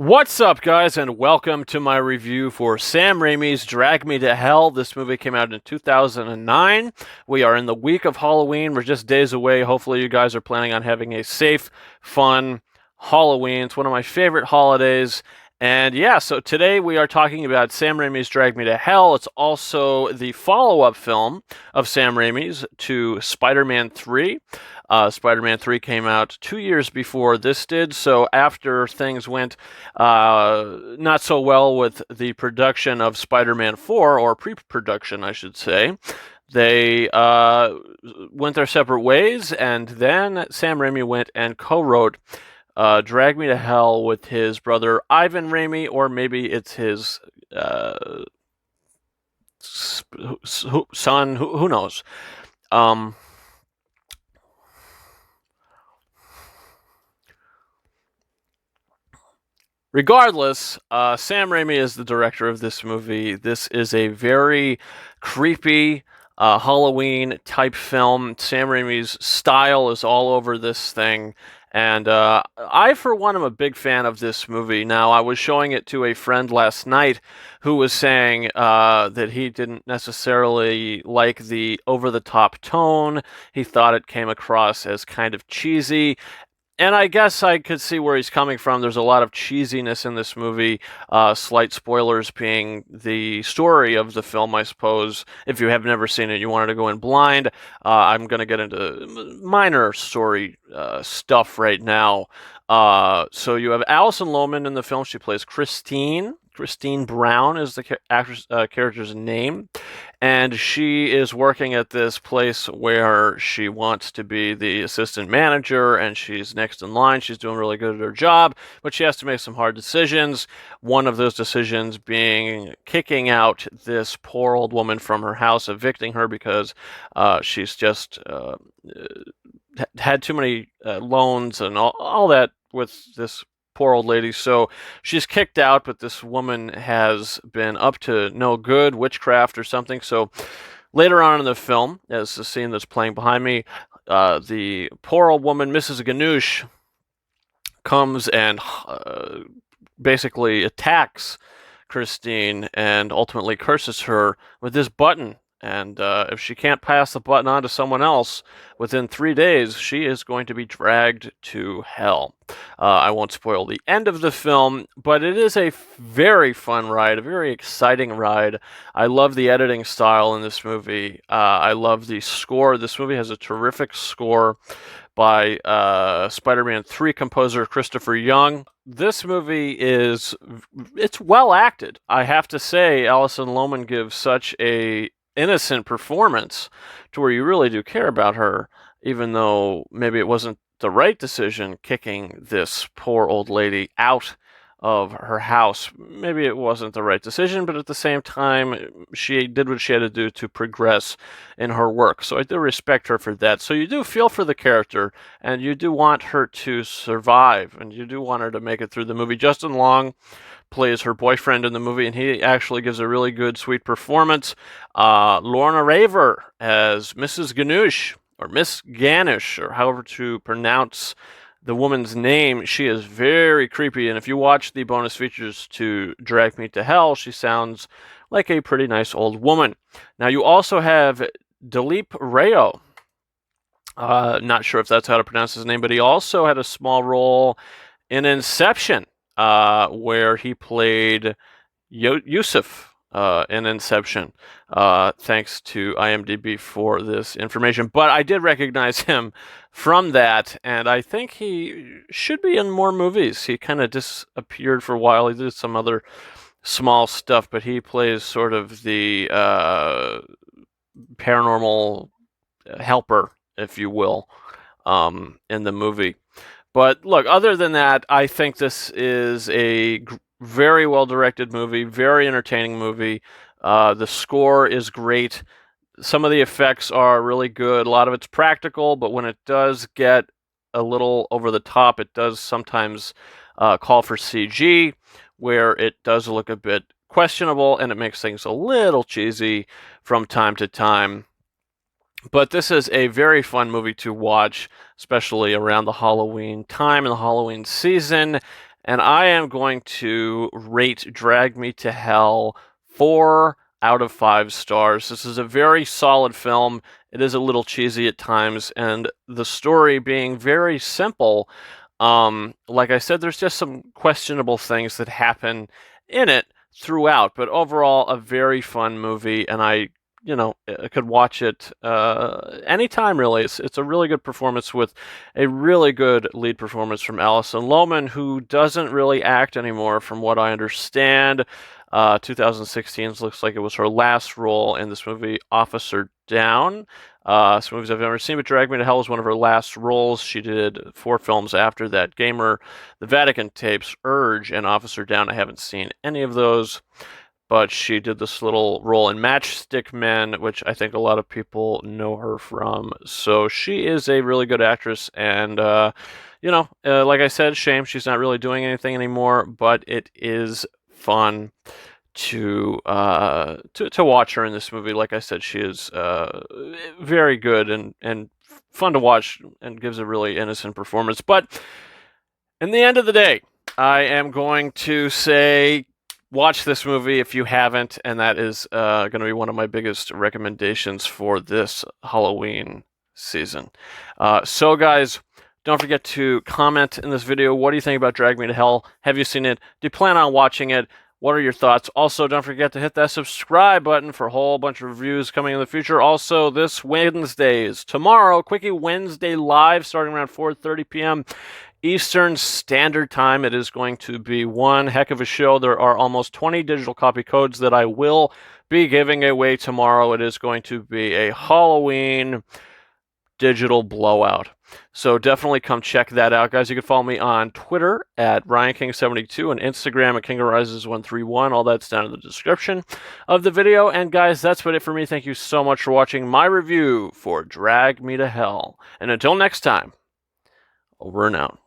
What's up, guys, and welcome to my review for Sam Raimi's Drag Me to Hell. This movie came out in 2009. We are in the week of Halloween. We're just days away. Hopefully, you guys are planning on having a safe, fun Halloween. It's one of my favorite holidays. And yeah, so today we are talking about Sam Raimi's Drag Me to Hell. It's also the follow-up film of Sam Raimi's to Spider-Man 3. Spider-Man 3 came out 2 years before this did, so after things went not so well with the production of Spider-Man 4, or pre-production, I should say, they went their separate ways, and then Sam Raimi went and co-wrote Drag Me to Hell with his brother Ivan Raimi, or maybe it's his son, who knows. Regardless, Sam Raimi is the director of this movie. This is a very creepy Halloween type film. Sam Raimi's style is all over this thing. And I, for one, am a big fan of this movie. Now, I was showing it to a friend last night who was saying that he didn't necessarily like the over-the-top tone. He thought it came across as kind of cheesy. And I guess I could see where he's coming from. There's a lot of cheesiness in this movie. Slight spoilers being the story of the film, I suppose. If you have never seen it, you wanted to go in blind. I'm going to get into minor story stuff right now. So you have Alison Lohman in the film. She plays Christine. Christine Brown is the character's name. And she is working at this place where she wants to be the assistant manager, and she's next in line. She's doing really good at her job, but she has to make some hard decisions. One of those decisions being kicking out this poor old woman from her house, evicting her because she's just had too many loans and all that with this poor old lady. So she's kicked out, but this woman has been up to no good, witchcraft or something. So later on in the film, as the scene that's playing behind me, the poor old woman, Mrs. Ganoush, comes and basically attacks Christine and ultimately curses her with this button. And if she can't pass the button on to someone else within 3 days, she is going to be dragged to hell. I won't spoil the end of the film, but it is a very fun ride, a very exciting ride. I love the editing style in this movie. I love the score. This movie has a terrific score by Spider-Man 3 composer Christopher Young. This movie it's well acted. I have to say, Alison Lohman gives such a innocent performance to where you really do care about her, even though maybe it wasn't the right decision kicking this poor old lady out of her house. Maybe it wasn't the right decision, but at the same time, she did what she had to do to progress in her work. So I do respect her for that. So you do feel for the character, and you do want her to survive, and you do want her to make it through the movie. Justin Long plays her boyfriend in the movie, and he actually gives a really good, sweet performance. Lorna Raver as Mrs. Ganoush, or Miss Ganush, or however to pronounce the woman's name. She is very creepy, and if you watch the bonus features to Drag Me to Hell, she sounds like a pretty nice old woman. Now, you also have Dilip Rayo. Not sure if that's how to pronounce his name, but he also had a small role in Inception, where he played Yusuf in Inception. Thanks to IMDb for this information. But I did recognize him from that, and I think he should be in more movies. He kind of disappeared for a while. He did some other small stuff, but he plays sort of the paranormal helper, if you will, in the movie. But look, other than that, I think this is a very well-directed movie, very entertaining movie. The score is great. Some of the effects are really good. A lot of it's practical, but when it does get a little over the top, it does sometimes call for CG, where it does look a bit questionable, and it makes things a little cheesy from time to time. But this is a very fun movie to watch, especially around the Halloween time and the Halloween season. and I am going to rate Drag Me to Hell 4 out of 5 stars. This is a very solid film. It is a little cheesy at times, and the story being very simple. Like I said, there's just some questionable things that happen in it throughout, but overall, a very fun movie, and I could watch it anytime, really. It's a really good performance with a really good lead performance from Alison Lohman, who doesn't really act anymore, from what I understand. 2016 looks like it was her last role in this movie, Officer Down. Some movies I've never seen, but Drag Me to Hell was one of her last roles. She did 4 films after that: Gamer, The Vatican Tapes, Urge, and Officer Down. I haven't seen any of those, but she did this little role in Matchstick Men, which I think a lot of people know her from. So she is a really good actress, and like I said, shame she's not really doing anything anymore, but it is fun to watch her in this movie. Like I said, she is very good and fun to watch, and gives a really innocent performance. But in the end of the day, I am going to say, watch this movie if you haven't, and that is going to be one of my biggest recommendations for this Halloween season. So guys, don't forget to comment in this video. What do you think about Drag Me to Hell? Have you seen it? Do you plan on watching it? What are your thoughts? Also, don't forget to hit that subscribe button for a whole bunch of reviews coming in the future. Also, this tomorrow, Quickie Wednesday live, starting around 4:30 p.m. Eastern Standard Time. It is going to be one heck of a show. There are almost 20 digital copy codes that I will be giving away tomorrow. It is going to be a Halloween digital blowout. So definitely come check that out, guys. You can follow me on Twitter at RyanKing72 and Instagram at KingOfRises131. All that's down in the description of the video. And guys, that's about it for me. Thank you so much for watching my review for Drag Me to Hell. And until next time, over and out.